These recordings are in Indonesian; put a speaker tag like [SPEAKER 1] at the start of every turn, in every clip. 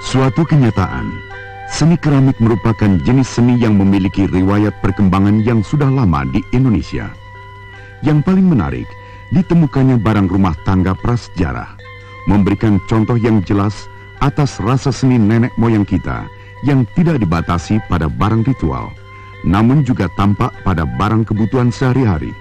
[SPEAKER 1] Suatu kenyataan, seni keramik merupakan jenis seni yang memiliki riwayat perkembangan yang sudah lama di Indonesia. Yang paling menarik, ditemukannya barang rumah tangga prasejarah, memberikan contoh yang jelas atas rasa seni nenek moyang kita yang tidak dibatasi pada barang ritual, namun juga tampak pada barang kebutuhan sehari-hari.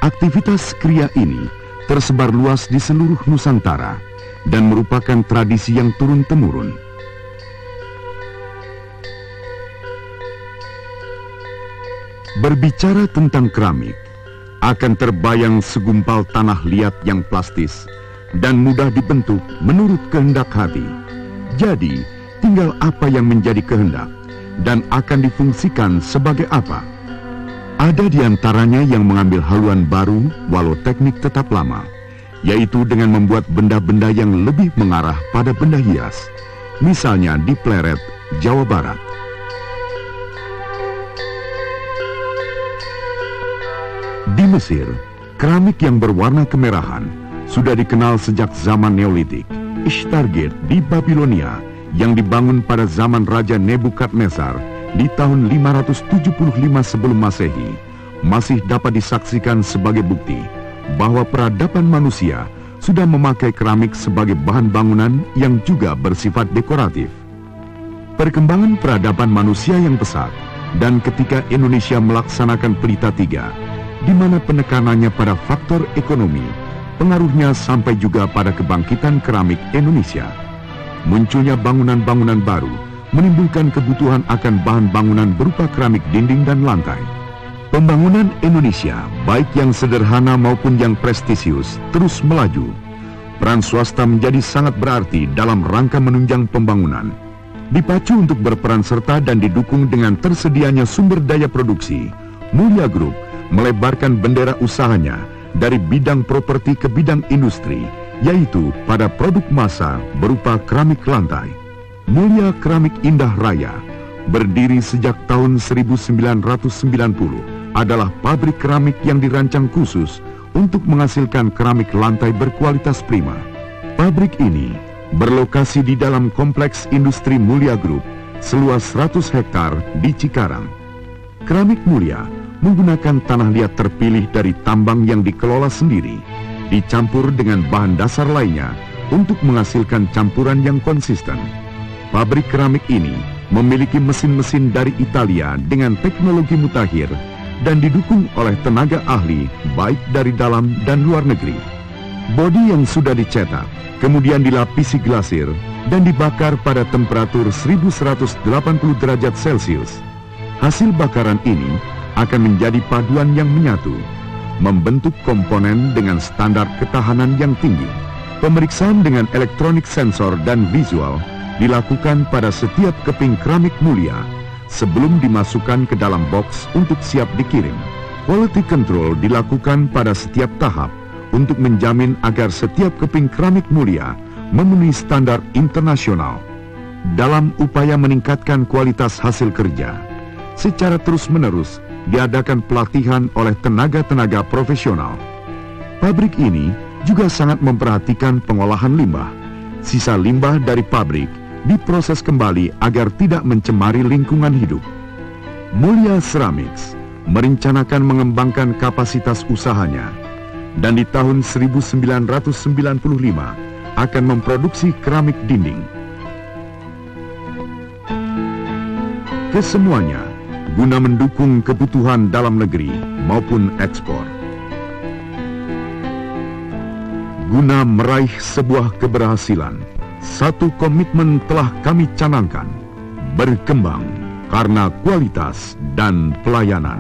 [SPEAKER 1] Aktivitas kriya ini tersebar luas di seluruh Nusantara dan merupakan tradisi yang turun-temurun. Berbicara tentang keramik, akan terbayang segumpal tanah liat yang plastis dan mudah dibentuk menurut kehendak hati. Jadi, tinggal apa yang menjadi kehendak dan akan difungsikan sebagai apa. Ada di antaranya yang mengambil haluan baru walau teknik tetap lama, yaitu dengan membuat benda-benda yang lebih mengarah pada benda hias, misalnya di Pleret, Jawa Barat. Di Mesir, keramik yang berwarna kemerahan sudah dikenal sejak zaman Neolitik. Ishtargate di Babilonia yang dibangun pada zaman Raja Nebukadnezar di tahun 575 sebelum Masehi masih dapat disaksikan sebagai bukti bahwa peradaban manusia sudah memakai keramik sebagai bahan bangunan yang juga bersifat dekoratif. Perkembangan peradaban manusia yang pesat dan ketika Indonesia melaksanakan Pelita 3, di mana penekanannya pada faktor ekonomi, pengaruhnya sampai juga pada kebangkitan keramik Indonesia. Munculnya bangunan-bangunan baru menimbulkan kebutuhan akan bahan bangunan berupa keramik dinding dan lantai. Pembangunan Indonesia, baik yang sederhana maupun yang prestisius, terus melaju. Peran swasta menjadi sangat berarti dalam rangka menunjang pembangunan. Dipacu untuk berperan serta dan didukung dengan tersedianya sumber daya produksi, Mulia Group melebarkan bendera usahanya dari bidang properti ke bidang industri, yaitu pada produk massa berupa keramik lantai. Mulia Keramik Indah Raya berdiri sejak tahun 1990. Adalah pabrik keramik yang dirancang khusus untuk menghasilkan keramik lantai berkualitas prima. Pabrik ini berlokasi di dalam kompleks industri Mulia Group seluas 100 hektar di Cikarang. Keramik Mulia menggunakan tanah liat terpilih dari tambang yang dikelola sendiri, dicampur dengan bahan dasar lainnya untuk menghasilkan campuran yang konsisten. Pabrik keramik ini memiliki mesin-mesin dari Italia dengan teknologi mutakhir dan didukung oleh tenaga ahli baik dari dalam dan luar negeri. Bodi yang sudah dicetak kemudian dilapisi glasir dan dibakar pada temperatur 1180 derajat Celcius. Hasil bakaran ini akan menjadi paduan yang menyatu, membentuk komponen dengan standar ketahanan yang tinggi. Pemeriksaan dengan elektronik sensor dan visual dilakukan pada setiap keping keramik Mulia sebelum dimasukkan ke dalam box untuk siap dikirim. Quality control dilakukan pada setiap tahap untuk menjamin agar setiap keping keramik Mulia memenuhi standar internasional. Dalam upaya meningkatkan kualitas hasil kerja, secara terus-menerus diadakan pelatihan oleh tenaga-tenaga profesional. Pabrik ini juga sangat memperhatikan pengolahan limbah. Sisa limbah dari pabrik diproses kembali agar tidak mencemari lingkungan hidup. Mulia Ceramics merencanakan mengembangkan kapasitas usahanya dan di tahun 1995 akan memproduksi keramik dinding. Kesemuanya guna mendukung kebutuhan dalam negeri maupun ekspor. Guna meraih sebuah keberhasilan, satu komitmen telah kami canangkan, berkembang karena kualitas dan pelayanan.